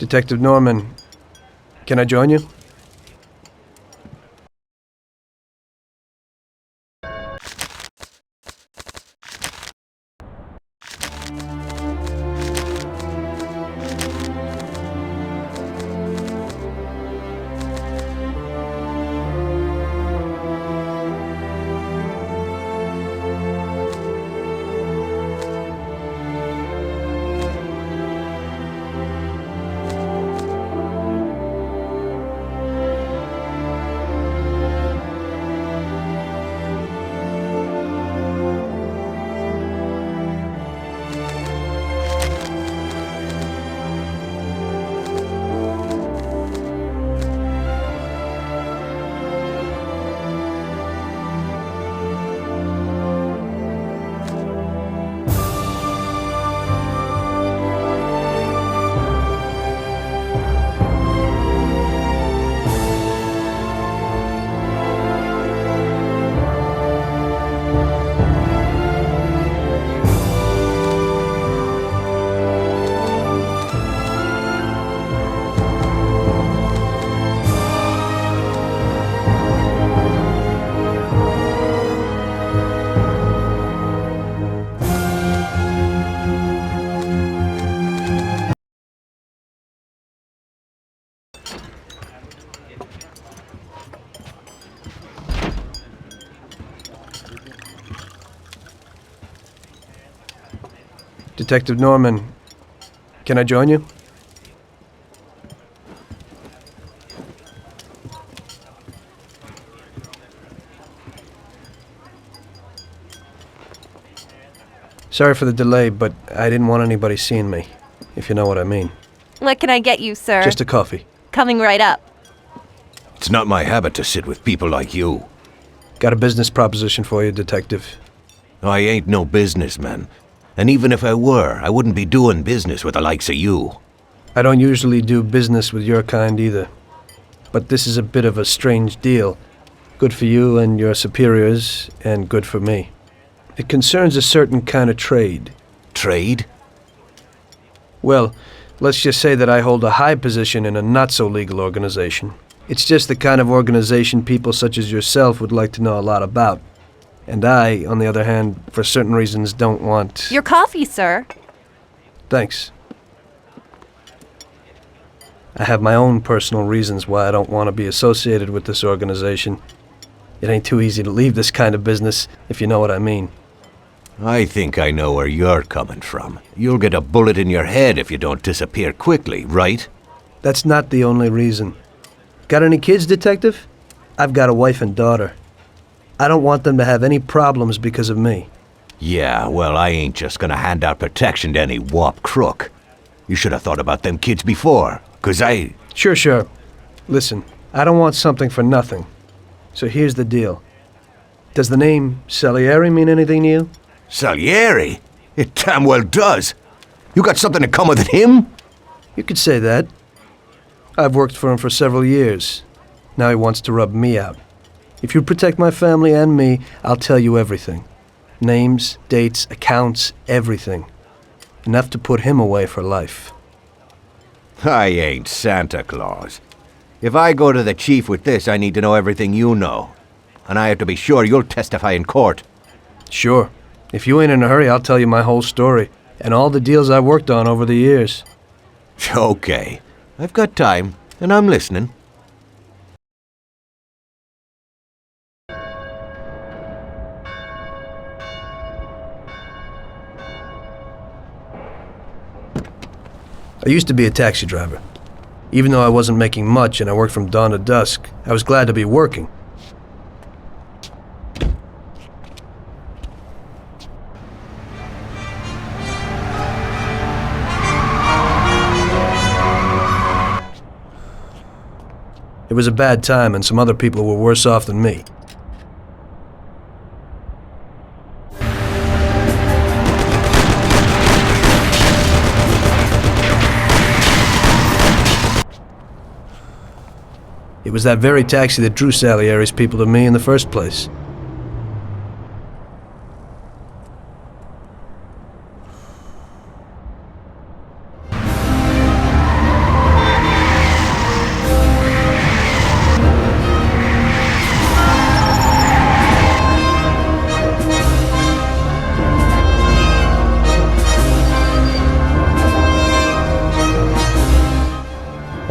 Detective Norman, can I join you? Detective Norman, can I join you? Sorry for the delay, but I didn't want anybody seeing me, if you know what I mean. What can I get you, sir? Just a coffee. Coming right up. It's not my habit to sit with people like you. Got a business proposition for you, Detective. I ain't no businessman. And even if I were, I wouldn't be doing business with the likes of you. I don't usually do business with your kind either. But this is a bit of a strange deal. Good for you and your superiors, and good for me. It concerns a certain kind of trade. Trade? Well, let's just say that I hold a high position in a not-so-legal organization. It's just the kind of organization people such as yourself would like to know a lot about. And I, on the other hand, for certain reasons, don't want... Your coffee, sir. Thanks. I have my own personal reasons why I don't want to be associated with this organization. It ain't too easy to leave this kind of business, if you know what I mean. I think I know where you're coming from. You'll get a bullet in your head if you don't disappear quickly, right? That's not the only reason. Got any kids, Detective? I've got a wife and daughter. I don't want them to have any problems because of me. Yeah, well, I ain't just gonna hand out protection to any wop crook. You should have thought about them kids before, 'cause I... Sure. Listen, I don't want something for nothing. So here's the deal. Does the name Salieri mean anything to you? Salieri? It damn well does. You got something in common with him? You could say that. I've worked for him for several years. Now he wants to rub me out. If you protect my family and me, I'll tell you everything. Names, dates, accounts, everything. Enough to put him away for life. I ain't Santa Claus. If I go to the chief with this, I need to know everything you know. And I have to be sure you'll testify in court. Sure. If you ain't in a hurry, I'll tell you my whole story, and all the deals I worked on over the years. Okay. I've got time, and I'm listening. I used to be a taxi driver. Even though I wasn't making much and I worked from dawn to dusk, I was glad to be working. It was a bad time and some other people were worse off than me. It was that very taxi that drew Salieri's people to me in the first place.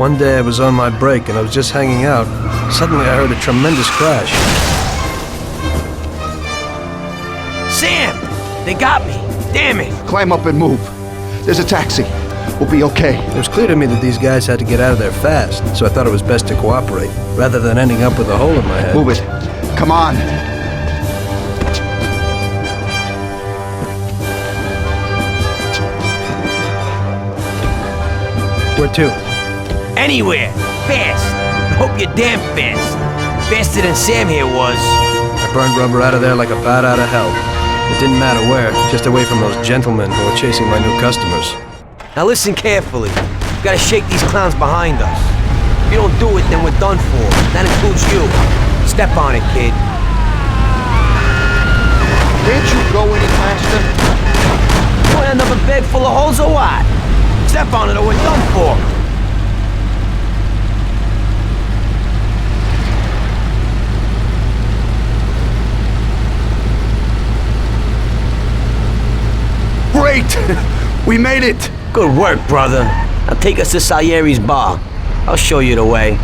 One day I was on my break and I was just hanging out. Suddenly I heard a tremendous crash. Sam! They got me! Damn it! Climb up and move. There's a taxi. We'll be okay. It was clear to me that these guys had to get out of there fast, so I thought it was best to cooperate, rather than ending up with a hole in my head. Move it. Come on. Where to? Anywhere! Fast! I hope you're damn fast. Faster than Sam here was. I burned rubber out of there like a bat out of hell. It didn't matter where, just away from those gentlemen who were chasing my new customers. Now listen carefully. We gotta shake these clowns behind us. If you don't do it, then we're done for. That includes you. Step on it, kid. Can't you go any faster? You want another bag full of holes or what? Step on it or we're done for. Great! We made it! Good work, brother. Now take us to Salieri's bar. I'll show you the way.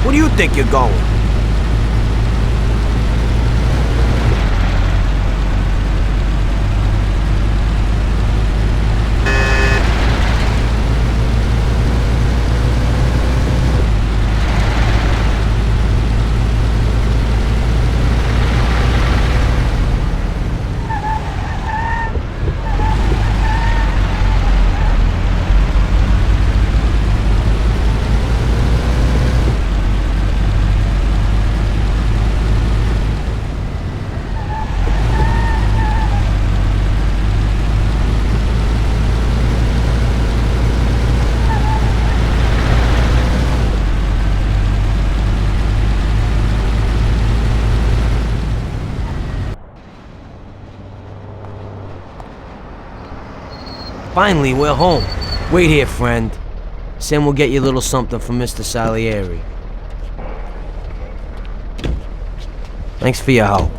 Where do you think you're going? Finally, we're home. Wait here, friend. Sam will get you a little something from Mr. Salieri. Thanks for your help.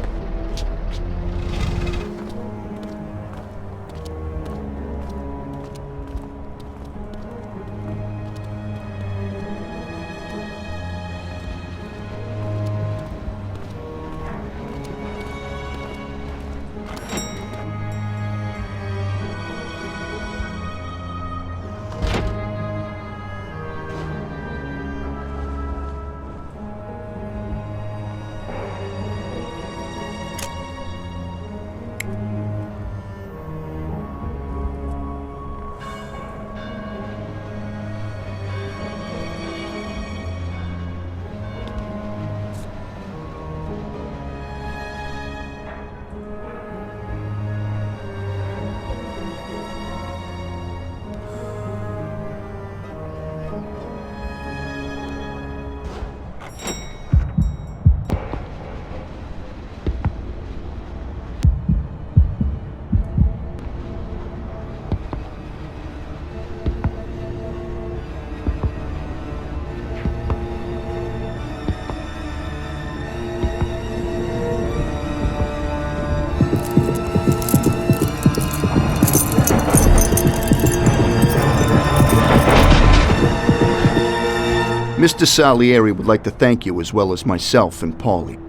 Mr. Salieri would like to thank you as well as myself and Paulie.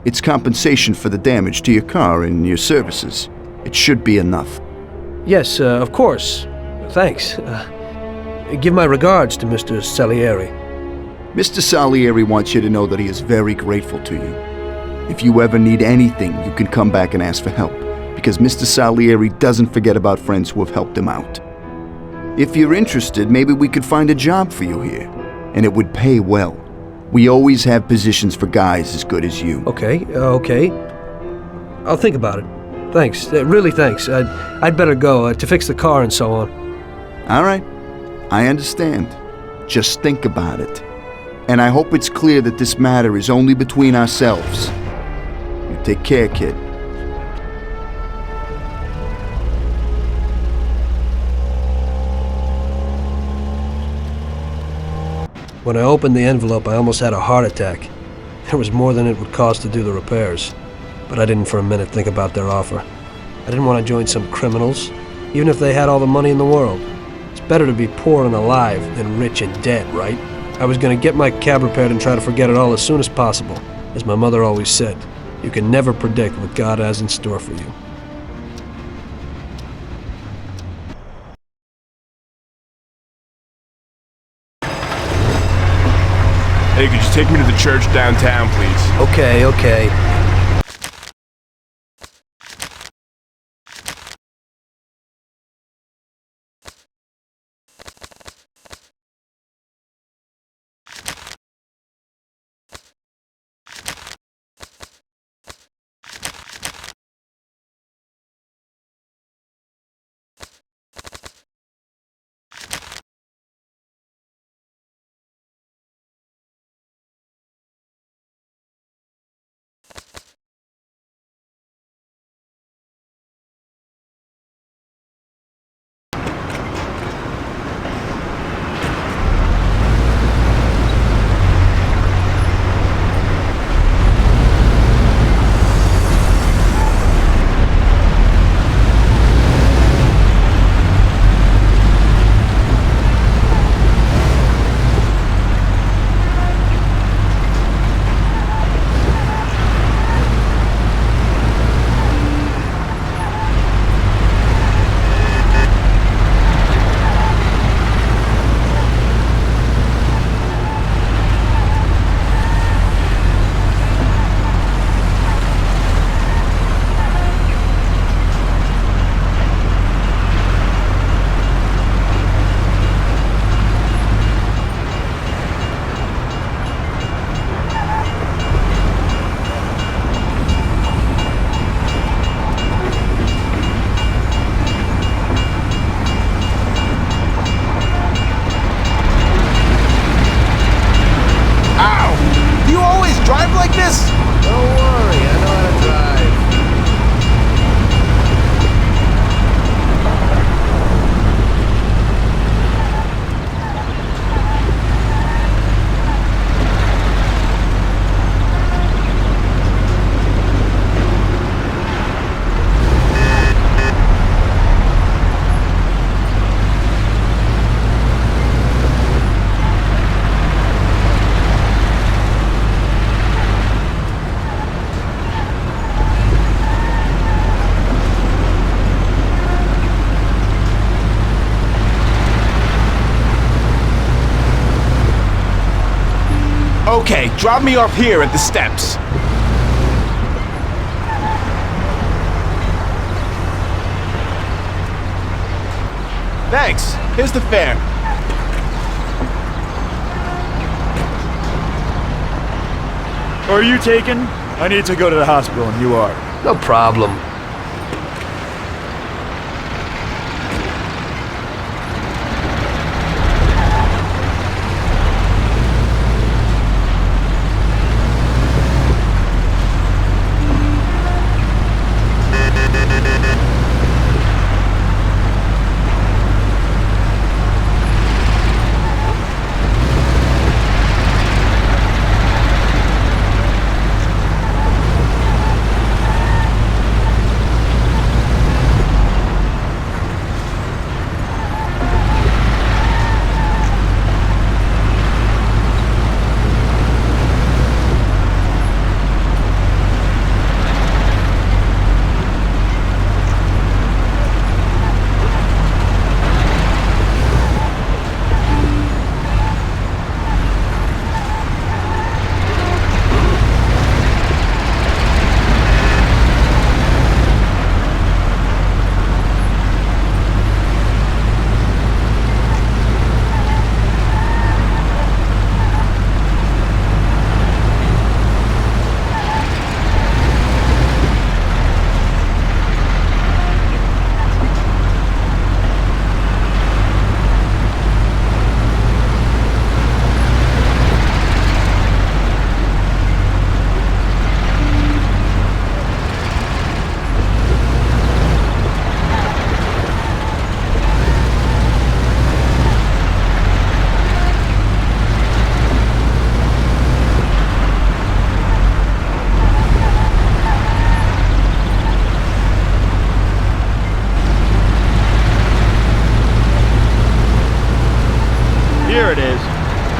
It's compensation for the damage to your car and your services. It should be enough. Yes, of course. Thanks. Give my regards to Mr. Salieri. Mr. Salieri wants you to know that he is very grateful to you. If you ever need anything, you can come back and ask for help, because Mr. Salieri doesn't forget about friends who have helped him out. If you're interested, maybe we could find a job for you here, and it would pay well. We always have positions for guys as good as you. Okay. I'll think about it. Thanks. Really thanks. I'd better go to fix the car and so on. All right. I understand. Just think about it. And I hope it's clear that this matter is only between ourselves. You take care, kid. When I opened the envelope, I almost had a heart attack. There was more than it would cost to do the repairs. But I didn't for a minute think about their offer. I didn't want to join some criminals, even if they had all the money in the world. It's better to be poor and alive than rich and dead, right? I was going to get my cab repaired and try to forget it all as soon as possible. As my mother always said, you can never predict what God has in store for you. Hey, could you take me to the church downtown, please? Okay. Okay, drop me off here at the steps. Thanks. Here's the fare. Are you taken? I need to go to the hospital and you are. No problem.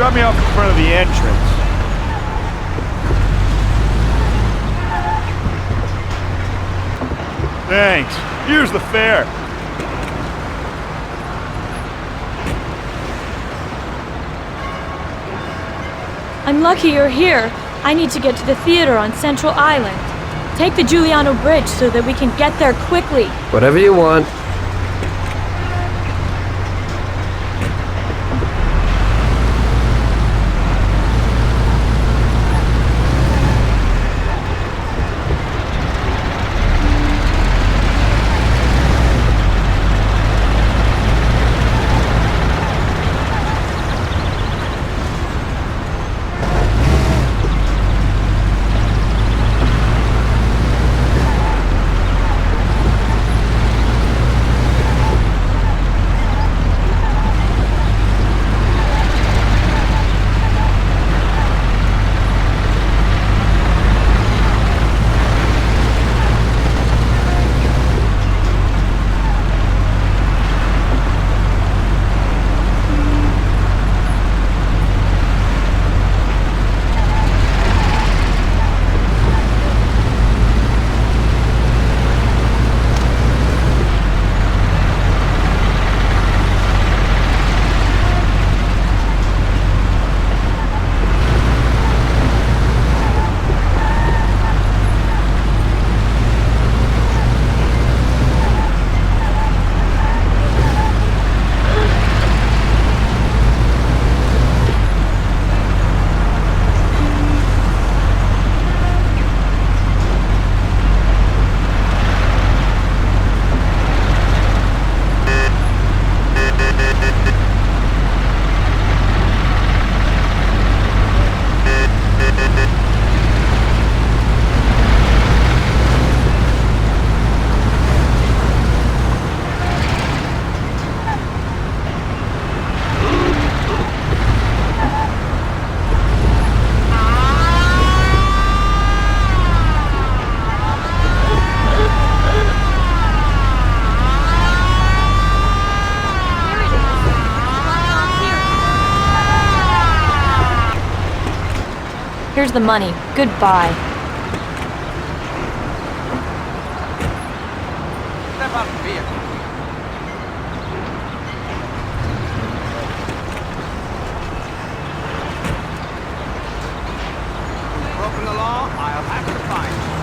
drop me off in front of the entrance. Thanks. Here's the fare. I'm lucky you're here. I need to get to the theater on Central Island. Take the Giuliano Bridge so that we can get there quickly. Whatever you want. Here's the money. Goodbye. Step out of the vehicle. You've broken the law, I'll have to find you.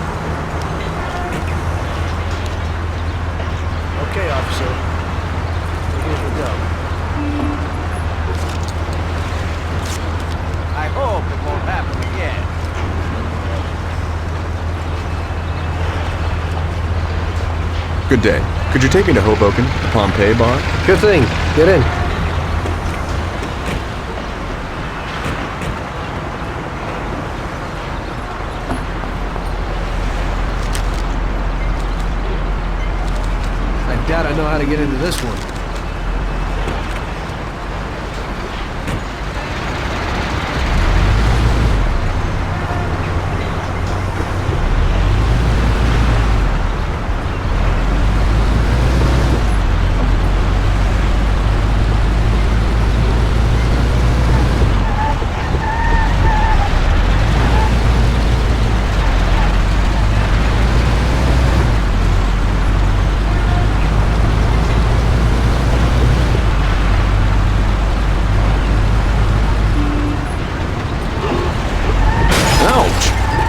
Okay, officer. Here's the dough. I hope it won't happen again. Good day. Could you take me to Hoboken, the Pompeii bar? Good thing. Get in. I doubt I know how to get into this one.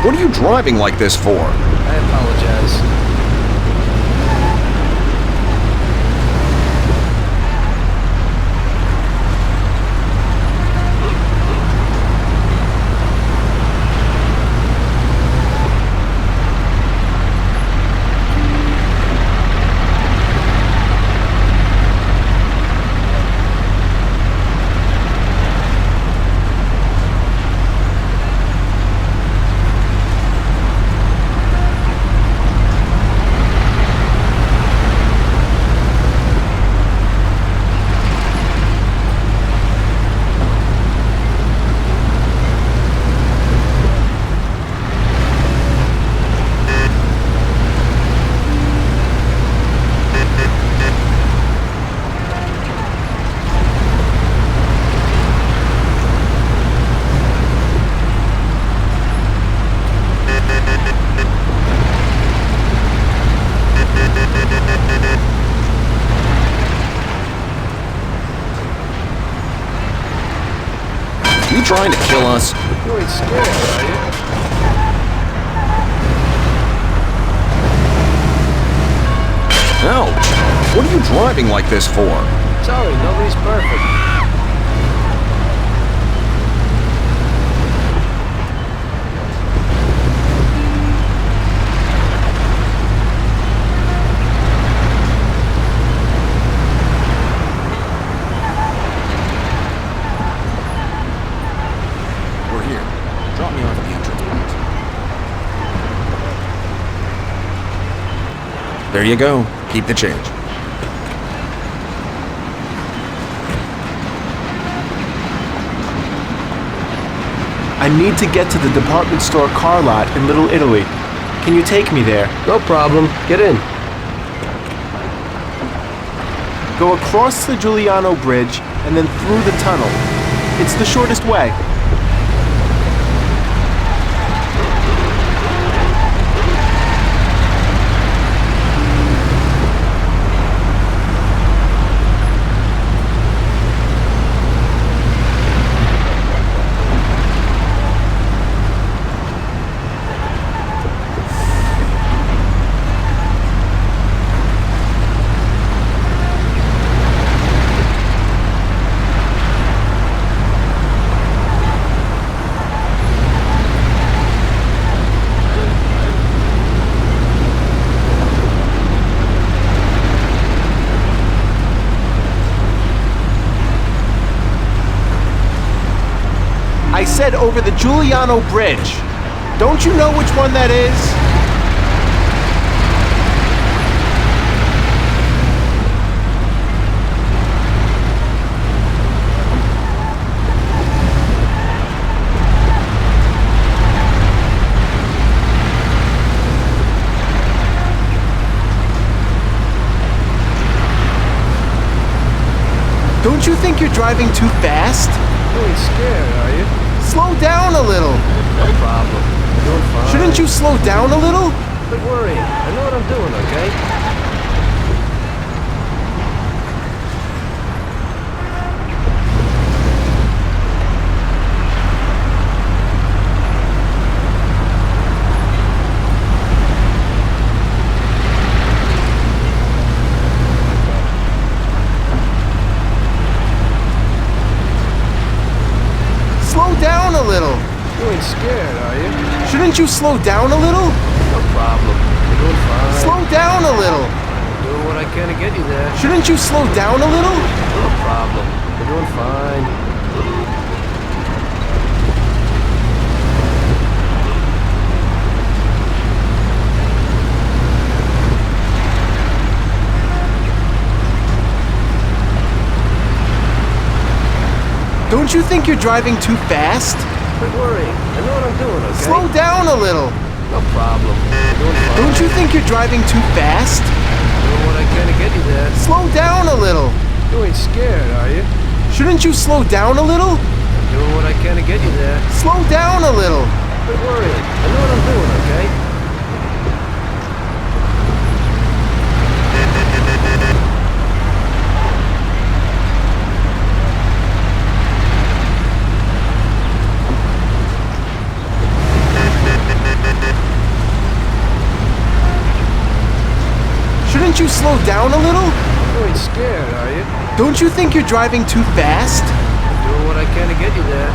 What are you driving like this for? I apologize. trying to kill us? You ain't scared, are you? Ouch! What are you driving like this for? Sorry, nobody's perfect. We're here. Drop me off at the entrance point. There you go. Keep the change. I need to get to the department store car lot in Little Italy. Can you take me there? No problem. Get in. Go across the Giuliano Bridge and then through the tunnel. It's the shortest way. I said over the Giuliano Bridge. Don't you know which one that is? Don't you think you're driving too fast? You ain't scared, are you? Slow down a little. No problem. You're doing fine. Shouldn't you slow down a little? Quit worrying. I know what I'm doing, okay? Slow down a little. You ain't scared, are you? Shouldn't you slow down a little? No problem. You're doing fine. Slow down a little. Doing what I can to get you there. Shouldn't you slow down a little? No problem. You're doing fine. Don't you think you're driving too fast? Quit worrying. I know what I'm doing, okay? Slow down a little. No problem. You're doing fine. Don't you think you're driving too fast? Doing what I can to get you there. Slow down a little. You ain't scared, are you? Shouldn't you slow down a little? Doing what I can to get you there. Slow down a little. Quit worrying. I know what I'm doing, okay? Shouldn't you slow down a little? You ain't scared, are you? Don't you think you're driving too fast? Doing what I can to get you there.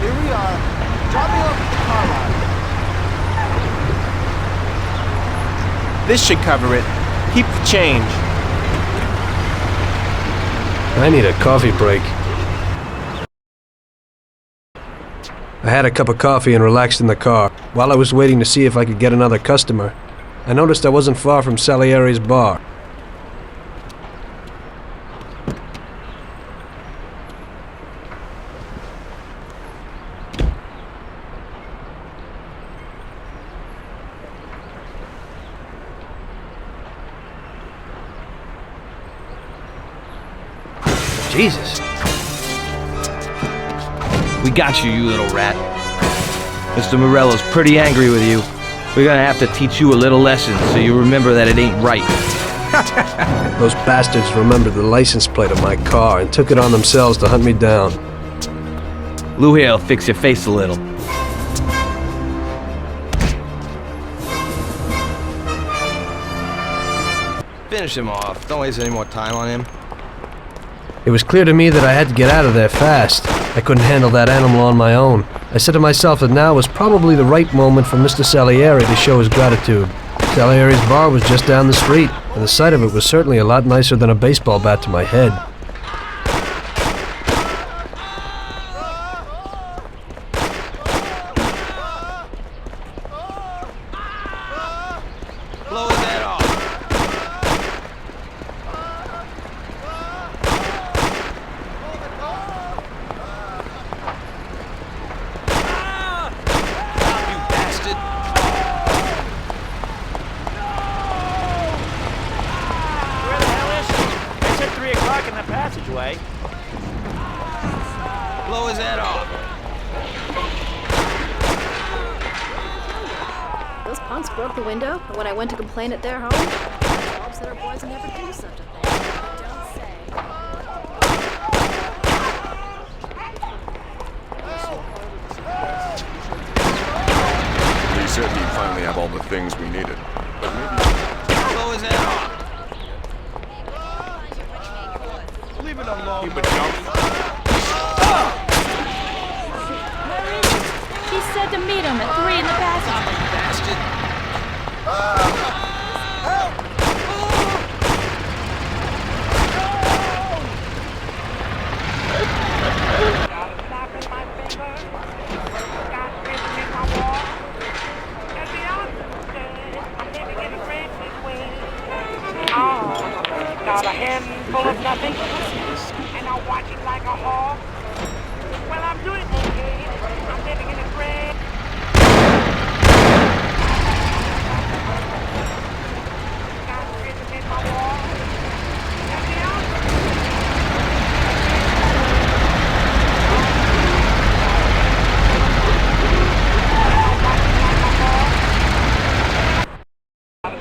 Here we are. Drop me off at the car lot. This should cover it. Keep the change. I need a coffee break. I had a cup of coffee and relaxed in the car. While I was waiting to see if I could get another customer, I noticed I wasn't far from Salieri's bar. Jesus. We got you, you little rat. Mr. Morello's pretty angry with you. We're gonna have to teach you a little lesson so you remember that it ain't right. Those bastards remembered the license plate of my car and took it on themselves to hunt me down. Lou here'll fix your face a little. Finish him off. Don't waste any more time on him. It was clear to me that I had to get out of there fast. I couldn't handle that animal on my own. I said to myself that now was probably the right moment for Mr. Salieri to show his gratitude. Salieri's bar was just down the street, and the sight of it was certainly a lot nicer than a baseball bat to my head. Blow his head off. You bastard. Where the hell is she? They said 3 o'clock in the passageway. Blow his head off. Those punks broke the window, and when I went to complain at their home, Bob said our boys would never do such a thing. Don't say. He said he'd finally have all the things we needed. But maybe... Blow his head off. Leave it alone. Keep it down. She said to meet him at 3 in the passage. Bastard. Got a handful of nothing, and I watch it like a hawk. Well, I'm doing okay. I'm living in a great... Got prison in my wall. Let me out.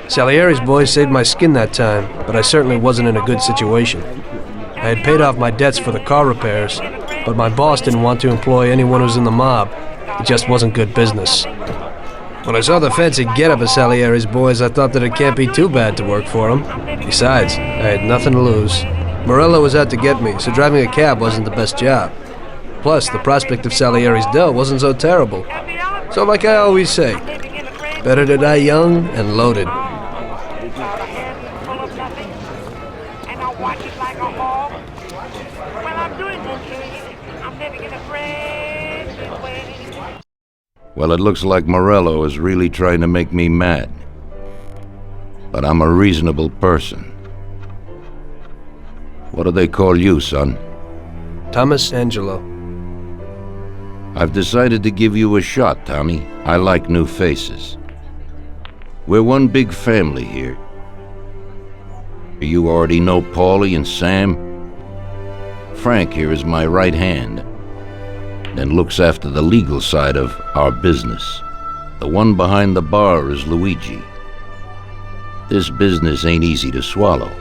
Salieri's boys saved my skin that time, but I certainly wasn't in a good situation. I had paid off my debts for the car repairs, but my boss didn't want to employ anyone who was in the mob. It just wasn't good business. When I saw the fancy get-up of Salieri's boys, I thought that it can't be too bad to work for them. Besides, I had nothing to lose. Morello was out to get me, so driving a cab wasn't the best job. Plus, the prospect of Salieri's dough wasn't so terrible. So like I always say, better to die young and loaded. Got a handful of nothing, and I watch it like a hawk. Well, I'm doing okay. I'm living in a great big way. Well, it looks like Morello is really trying to make me mad. But I'm a reasonable person. What do they call you, son? Thomas Angelo. I've decided to give you a shot, Tommy. I like new faces. We're one big family here. You already know Paulie and Sam. Frank here is my right hand and looks after the legal side of our business. The one behind the bar is Luigi. This business ain't easy to swallow,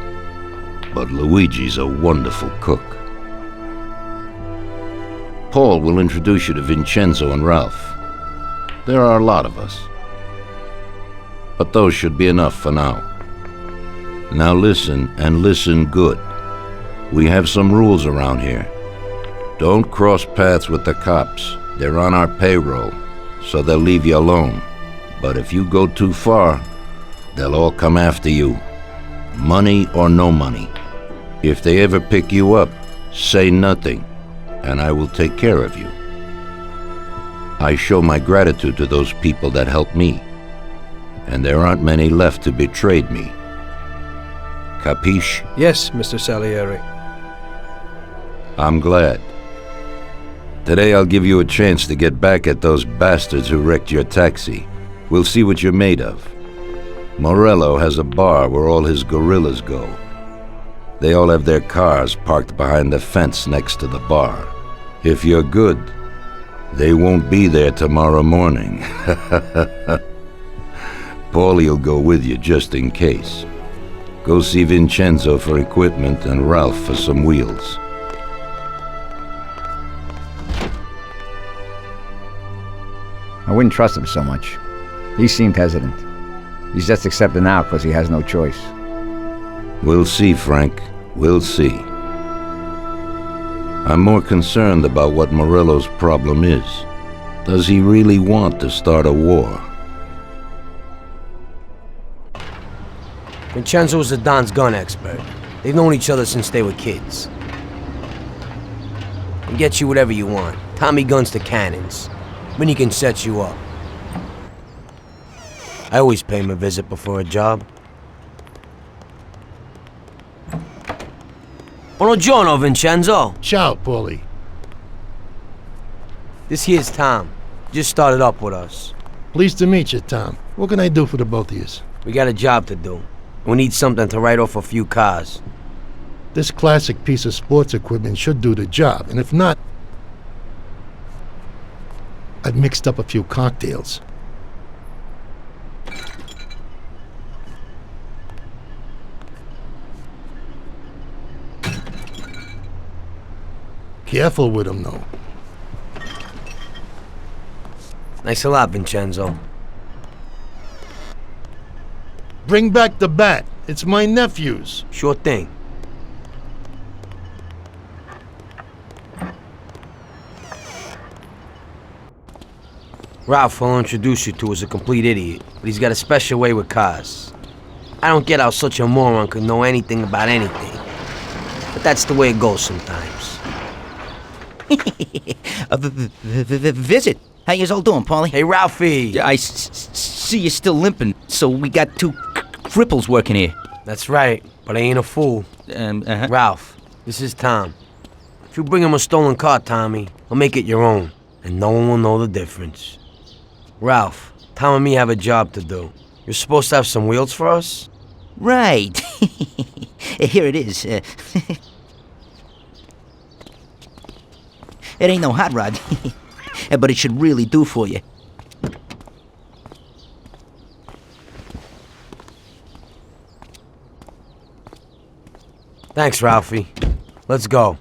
but Luigi's a wonderful cook. Paul will introduce you to Vincenzo and Ralph. There are a lot of us, but those should be enough for now. Now listen, and listen good. We have some rules around here. Don't cross paths with the cops. They're on our payroll, so they'll leave you alone. But if you go too far, they'll all come after you. Money or no money. If they ever pick you up, say nothing, and I will take care of you. I show my gratitude to those people that helped me, and there aren't many left to betrayed me. Capiche? Yes, Mr. Salieri. I'm glad. Today I'll give you a chance to get back at those bastards who wrecked your taxi. We'll see what you're made of. Morello has a bar where all his gorillas go. They all have their cars parked behind the fence next to the bar. If you're good, They won't be there tomorrow morning. Paulie'll go with you just in case. Go see Vincenzo for equipment and Ralph for some wheels. I wouldn't trust him so much. He seemed hesitant. He's just accepted now because he has no choice. We'll see, Frank. We'll see. I'm more concerned about what Morello's problem is. Does he really want to start a war? Vincenzo's the Don's gun expert. They've known each other since they were kids. He'll get you whatever you want. Tommy guns to cannons. When he can set you up. I always pay him a visit before a job. Buongiorno, Vincenzo. Ciao, Paulie. This here's Tom. Just started up with us. Pleased to meet you, Tom. What can I do for the both of you? We got a job to do. We need something to write off a few cars. This classic piece of sports equipment should do the job, and if not, I've mixed up a few cocktails. Careful with them, though. Thanks a lot, Vincenzo. Bring back the bat. It's my nephew's. Sure thing. Ralph will introduce you to as a complete idiot, but he's got a special way with cars. I don't get how such a moron could know anything about anything. But that's the way it goes sometimes. Visit. How you all doing, Paulie? Hey, Ralphie. I see you're still limping, so we got two cripples working here. That's right, but I ain't a fool. Ralph, this is Tom. If you bring him a stolen car, Tommy, I'll make it your own, and no one will know the difference. Ralph, Tom and me have a job to do. You're supposed to have some wheels for us? Right. Here it is. It ain't no hot rod, but it should really do for you. Thanks, Ralphie. Let's go.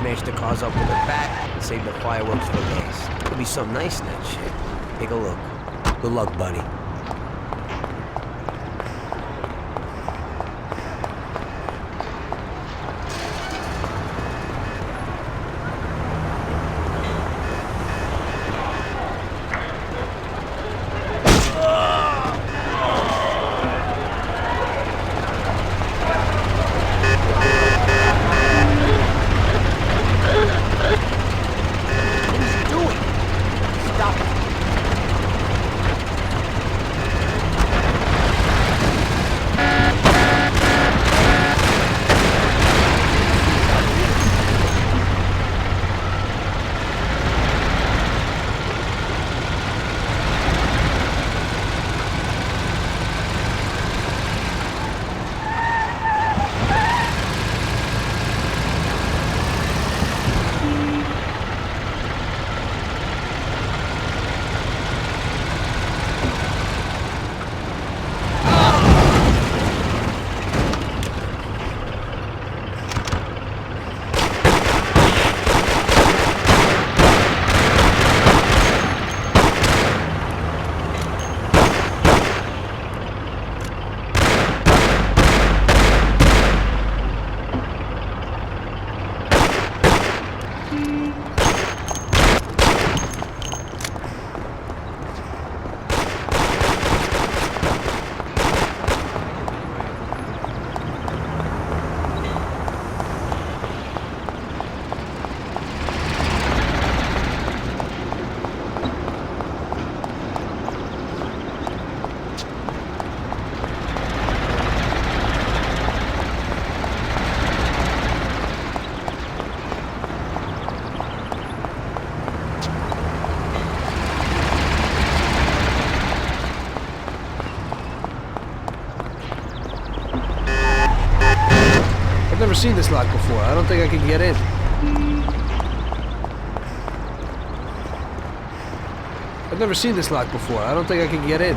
Smash the cars up with a bat and save the fireworks for last. Could be something nice in that shit. Take a look. Good luck, buddy. I've never seen this lock before. I don't think I can get in. I've never seen this lock before. I don't think I can get in.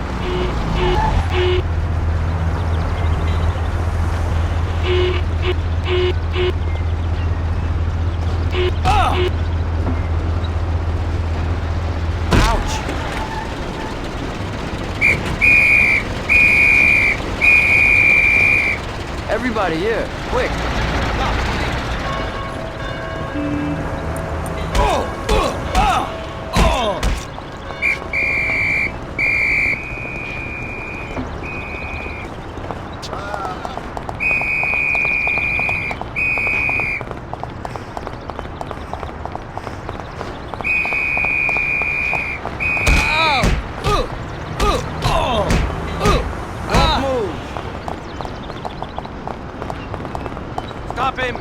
Everybody here, quick! Stop him!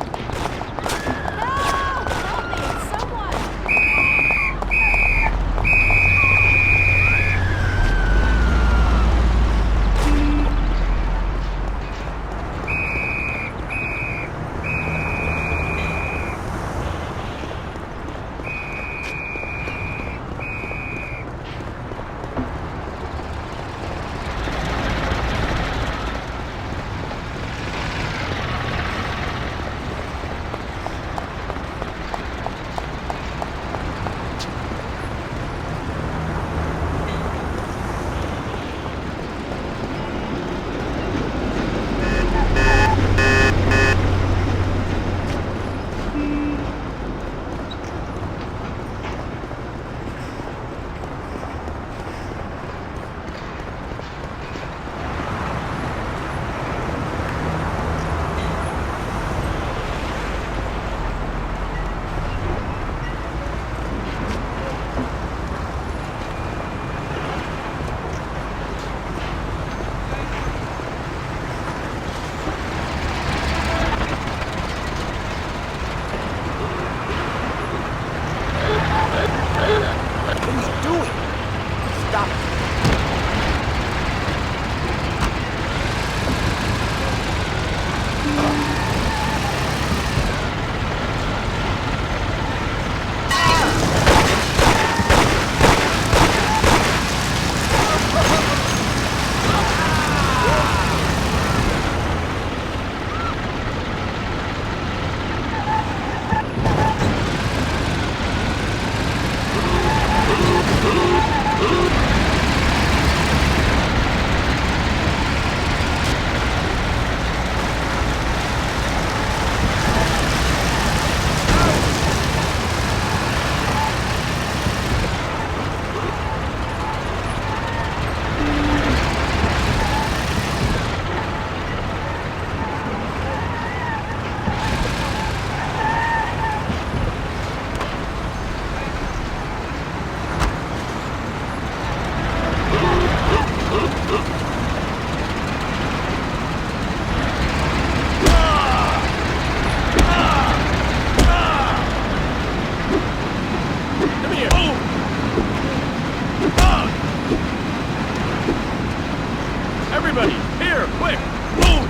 Here, quick! Move!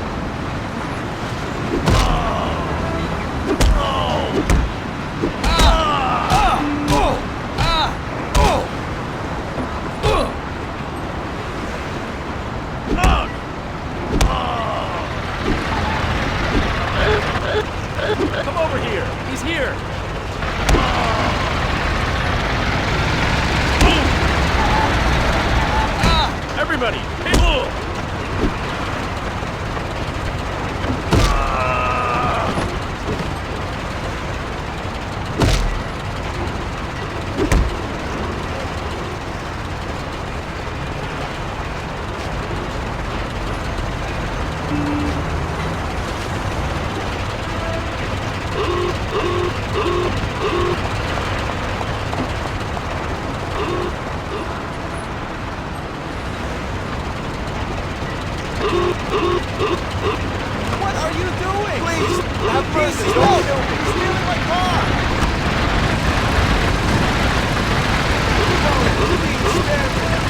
Come over here! He's here! Everybody, hey, move! What are you doing? Please, have mercy. Don't kill me. Stealing my car. Please, stand there.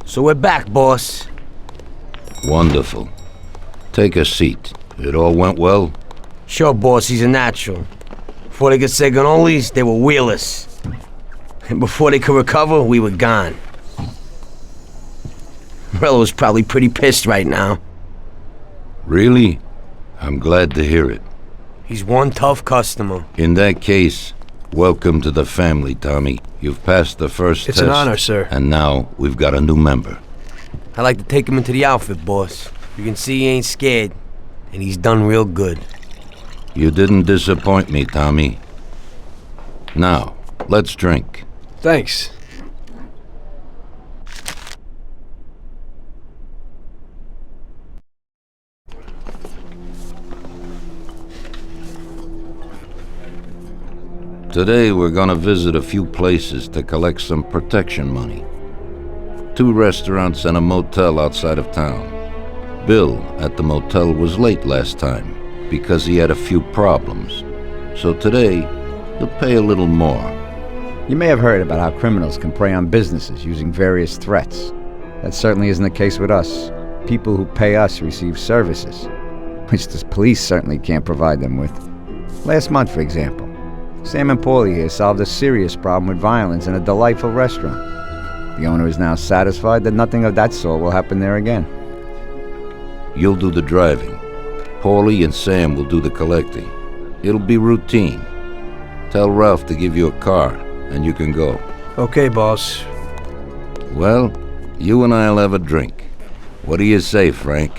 So we're back, boss. Wonderful. Take a seat. It all went well? Sure, boss, he's a natural. Before they could say cannolis, they were wheelers. And before they could recover, we were gone. Morello's probably pretty pissed right now. Really? I'm glad to hear it. He's one tough customer. In that case, welcome to the family, Tommy. You've passed the first test. It's an honor, sir. And now we've got a new member. I'd like to take him into the outfit, boss. You can see he ain't scared, and he's done real good. You didn't disappoint me, Tommy. Now, let's drink. Thanks. Today we're gonna visit a few places to collect some protection money. 2 restaurants and a motel outside of town. Bill at the motel was late last time because he had a few problems. So today, he'll pay a little more. You may have heard about how criminals can prey on businesses using various threats. That certainly isn't the case with us. People who pay us receive services, which the police certainly can't provide them with. Last month, for example, Sam and Paulie here solved a serious problem with violence in a delightful restaurant. The owner is now satisfied that nothing of that sort will happen there again. You'll do the driving. Paulie and Sam will do the collecting. It'll be routine. Tell Ralph to give you a car, and you can go. Okay, boss. Well, you and I'll have a drink. What do you say, Frank?